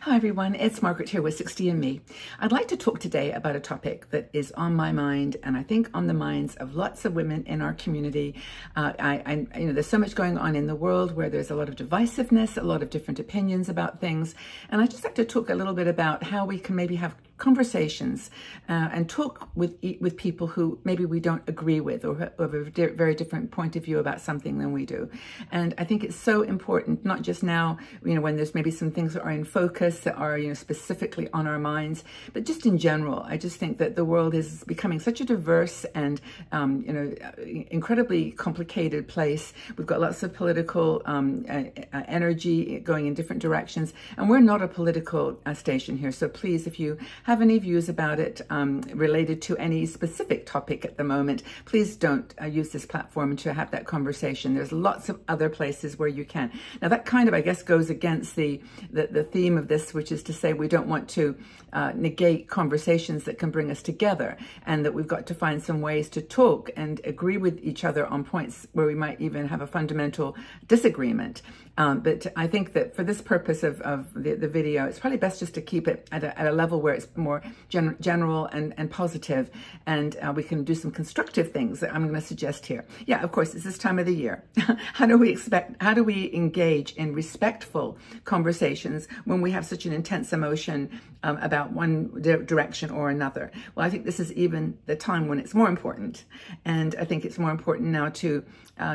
Hi everyone, it's Margaret here with 60andMe. I'd like to talk today about a topic that is on my mind and I think on the minds of lots of women in our community. There's so much going on in the world where there's a lot of divisiveness, a lot of different opinions about things. And I'd just like to talk a little bit about how we can maybe have conversations and talk with people who maybe we don't agree with or have a very different point of view about something than we do. And I think it's so important, not just now, when there's maybe some things that are in focus that are, specifically on our minds, but just in general. I just think that the world is becoming such a diverse and, incredibly complicated place. We've got lots of political energy going in different directions, and we're not a political station here. So please, if you have any views about it related to any specific topic at the moment, please don't use this platform to have that conversation. There's lots of other places where you can. Now that kind of, I guess, goes against the theme of this, which is to say we don't want to negate conversations that can bring us together, and that we've got to find some ways to talk and agree with each other on points where we might even have a fundamental disagreement. But I think that for this purpose of the video, it's probably best just to keep it at a level where it's more general and positive, and we can do some constructive things that I'm going to suggest here. Yeah, of course, it's this time of the year. How do we engage in respectful conversations when we have such an intense emotion about one direction or another? Well, I think this is even the time when it's more important. And I think it's more important now to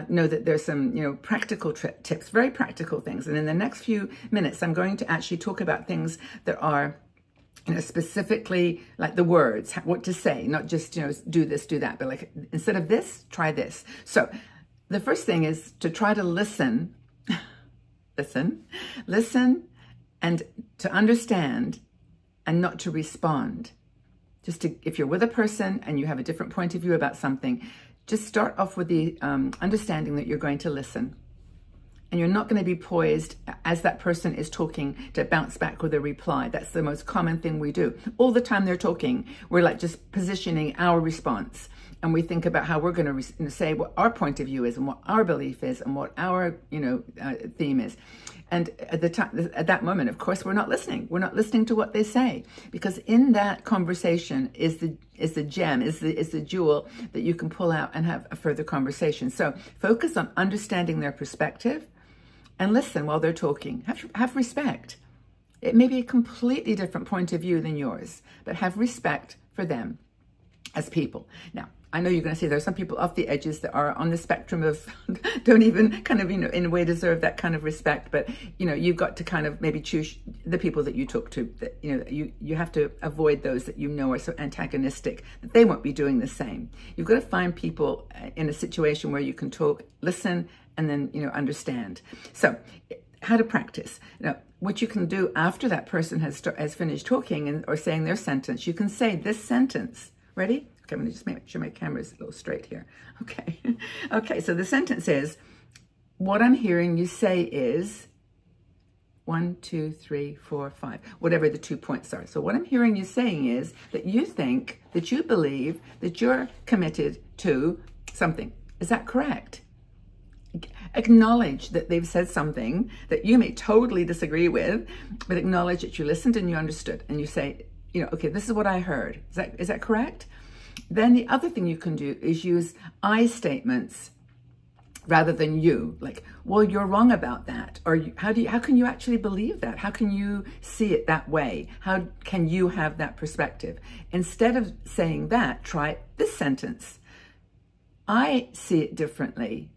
know that there's some, practical tips, very practical things. And in the next few minutes, I'm going to actually talk about things that are, specifically like the words, what to say, not just, do this, do that, but like, instead of this, try this. So the first thing is to try to listen, listen, and to understand and not to respond. If you're with a person and you have a different point of view about something, just start off with the understanding that you're going to listen. And you're not going to be poised as that person is talking to bounce back with a reply. That's the most common thing we do. All the time they're talking, we're like just positioning our response. And we think about how we're going to say what our point of view is and what our belief is and what our, theme is. And at that moment, of course, we're not listening. We're not listening to what they say, because in that conversation is the gem, is the jewel that you can pull out and have a further conversation. So focus on understanding their perspective and listen while they're talking. Have respect. It may be a completely different point of view than yours, but have respect for them as people. Now, I know you're going to say there's some people off the edges that are on the spectrum of don't even kind of, in a way deserve that kind of respect. But, you've got to kind of maybe choose the people that you talk to. That, you have to avoid those that are so antagonistic that they won't be doing the same. You've got to find people in a situation where you can talk, listen, and then, understand. So how to practice. What you can do after that person has finished talking or saying their sentence, you can say this sentence. Ready? Okay, I'm going to just make sure my camera is a little straight here. Okay. Okay, so the sentence is, what I'm hearing you say is 1, 2, 3, 4, 5, whatever the 2 points are. So what I'm hearing you saying is that you think, that you believe, that you're committed to something. Is that correct? Acknowledge that they've said something that you may totally disagree with, but acknowledge that you listened and you understood. And you say, okay, this is what I heard. Is that correct? Then the other thing you can do is use I statements rather than you. Like, well, you're wrong about that. Or how can you actually believe that? How can you see it that way? How can you have that perspective? Instead of saying that, try this sentence. I see it differently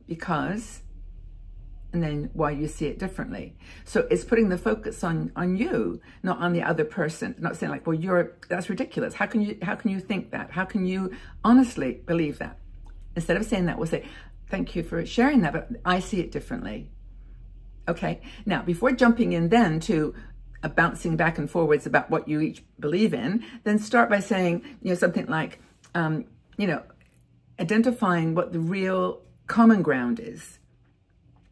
because, and then why you see it differently. So it's putting the focus on you, not on the other person. Not saying like, well, that's ridiculous. How can you think that? How can you honestly believe that? Instead of saying that, we'll say, thank you for sharing that, but I see it differently. Okay. Now, before jumping in then to bouncing back and forwards about what you each believe in, then start by saying, something like, identifying what the real common ground is.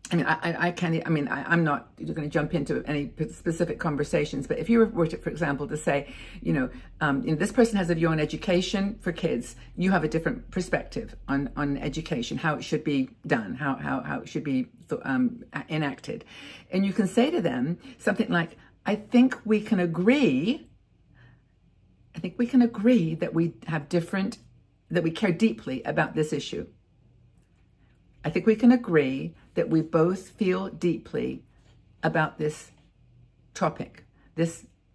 I'm not going to jump into any specific conversations, but if you were to, for example, to say, this person has a view on education for kids, you have a different perspective on education, how it should be done, how it should be enacted. And you can say to them something like, I think we can agree. I think we can agree that we have different, that we care deeply about this issue. I think we can agree that we both feel deeply about this topic,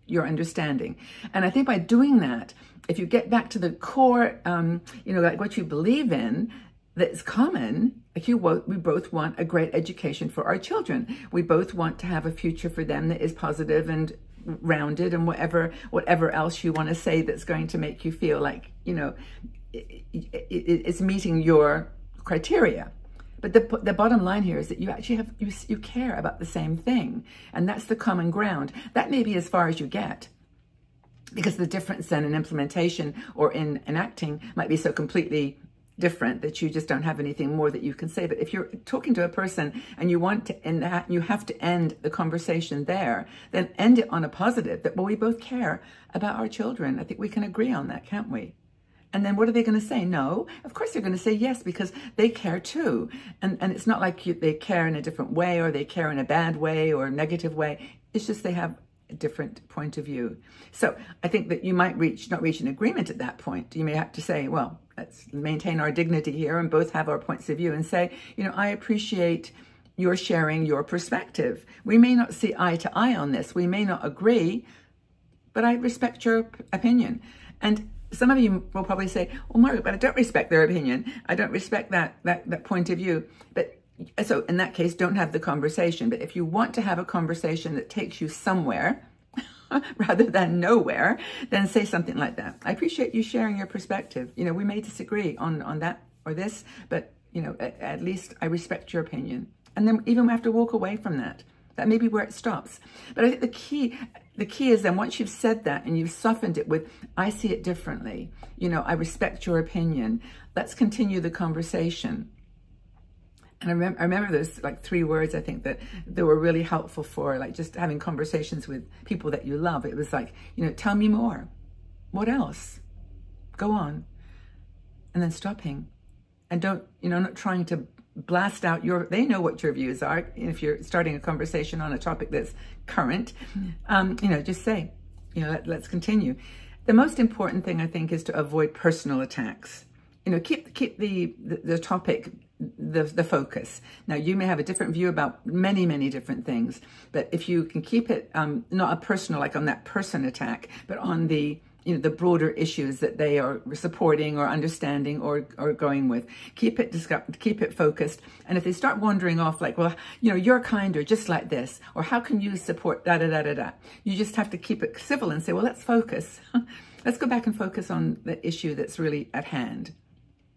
your understanding. And I think by doing that, if you get back to the core, like what you believe in, that's common, like we both want a great education for our children. We both want to have a future for them that is positive and rounded, and whatever else you want to say that's going to make you feel like, it's meeting your criteria. But the bottom line here is that you actually you care about the same thing, and that's the common ground. That may be as far as you get, because the difference then in implementation or in enacting might be so completely different that you just don't have anything more that you can say. But if you're talking to a person and you want to end that, you have to end the conversation there, then end it on a positive, that, well, we both care about our children. I think we can agree on that, can't we? And then what are they going to say? No, of course they're going to say yes, because they care too. And it's not like they care in a different way, or they care in a bad way or negative way. It's just they have a different point of view. So I think that you might not reach an agreement at that point. You may have to say, well, let's maintain our dignity here and both have our points of view, and say, I appreciate your sharing your perspective. We may not see eye to eye on this. We may not agree, but I respect your opinion. And some of you will probably say, well, Margaret, but I don't respect their opinion. I don't respect that point of view. But so in that case, don't have the conversation. But if you want to have a conversation that takes you somewhere rather than nowhere, then say something like that. I appreciate you sharing your perspective. We may disagree on that or this, but at least I respect your opinion. And then even have to walk away from that. That may be where it stops. But I think the key is then, once you've said that and you've softened it with, I see it differently, I respect your opinion, let's continue the conversation. And I remember there's like 3 words, I think, that were really helpful for like just having conversations with people that you love. It was like, tell me more. What else? Go on. And then stopping. And don't, not trying to blast out they know what your views are. If you're starting a conversation on a topic that's current, just say, let's continue. The most important thing, I think, is to avoid personal attacks. Keep the topic, the focus. Now, you may have a different view about many, many different things, but if you can keep it not a personal, like on that person attack, but on the broader issues that they are supporting or understanding or going with. Keep it focused. And if they start wandering off like, well, you're kinder, just like this, or how can you support da-da-da-da-da, you just have to keep it civil and say, well, let's focus. Let's go back and focus on the issue that's really at hand,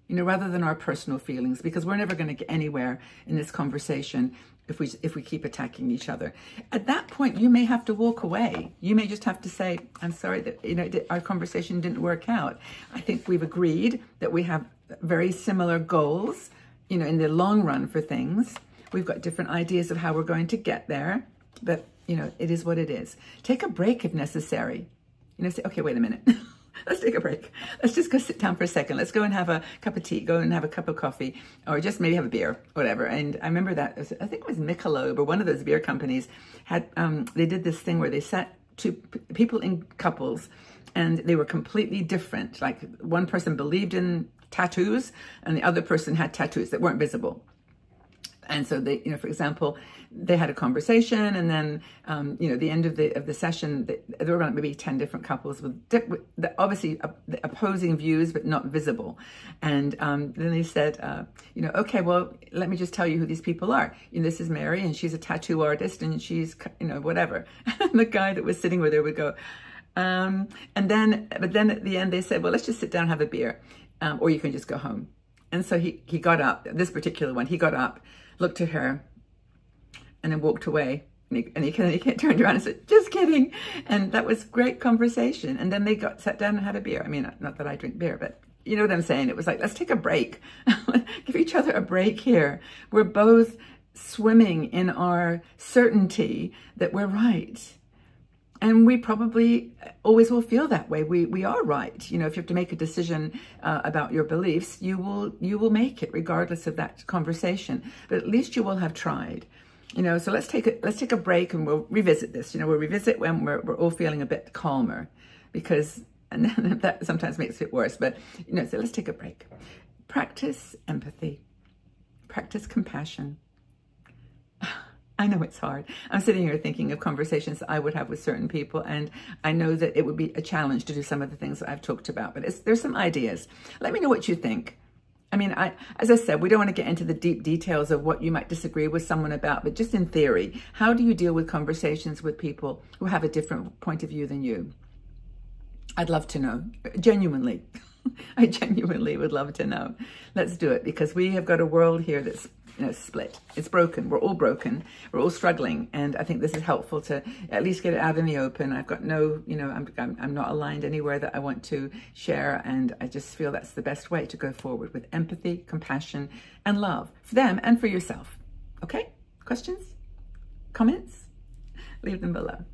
rather than our personal feelings, because we're never going to get anywhere in this conversation if we keep attacking each other. At that point, you may have to walk away. You may just have to say, I'm sorry that our conversation didn't work out. I think we've agreed that we have very similar goals, in the long run for things. We've got different ideas of how we're going to get there, but it is what it is. Take a break if necessary. Say, okay, wait a minute. Let's take a break. Let's just go sit down for a second. Let's go and have a cup of tea, go and have a cup of coffee, or just maybe have a beer, whatever. And I remember that, I think it was Michelob or one of those beer companies had, they did this thing where they sat two people in couples and they were completely different. Like one person believed in tattoos and the other person had tattoos that weren't visible. And so they, for example, they had a conversation, and then, the end of the session, there were about maybe 10 different couples with obviously opposing views, but not visible. And then they said, okay, well, let me just tell you who these people are. This is Mary, and she's a tattoo artist, and she's, whatever. And the guy that was sitting with her would go, but then at the end they said, well, let's just sit down and have a beer, or you can just go home. And so he got up, this particular one, he got up, looked at her, and then walked away. And he turned around and said, just kidding. And that was great conversation. And then they sat down and had a beer. I mean, not that I drink beer, but you know what I'm saying? It was like, let's take a break. Give each other a break here. We're both swimming in our certainty that we're right. And we probably always will feel that way. We are right. If you have to make a decision about your beliefs, you will make it regardless of that conversation. But at least you will have tried. You know, so let's take a break and we'll revisit this. You know, we'll revisit when we're all feeling a bit calmer, because, and then that sometimes makes it worse, but, you know, so let's take a break. Practice empathy. Practice compassion. I know it's hard. I'm sitting here thinking of conversations that I would have with certain people, and I know that it would be a challenge to do some of the things that I've talked about, but there's some ideas. Let me know what you think. I mean, as I said, we don't want to get into the deep details of what you might disagree with someone about, but just in theory, how do you deal with conversations with people who have a different point of view than you? I'd love to know, genuinely. I genuinely would love to know. Let's do it, because we have got a world here that's, you know, split. It's broken. We're all broken. We're all struggling. And I think this is helpful to at least get it out in the open. I've got no, you know, I'm not aligned anywhere that I want to share. And I just feel that's the best way to go forward, with empathy, compassion, and love for them and for yourself. Okay? Questions? Comments? Leave them below.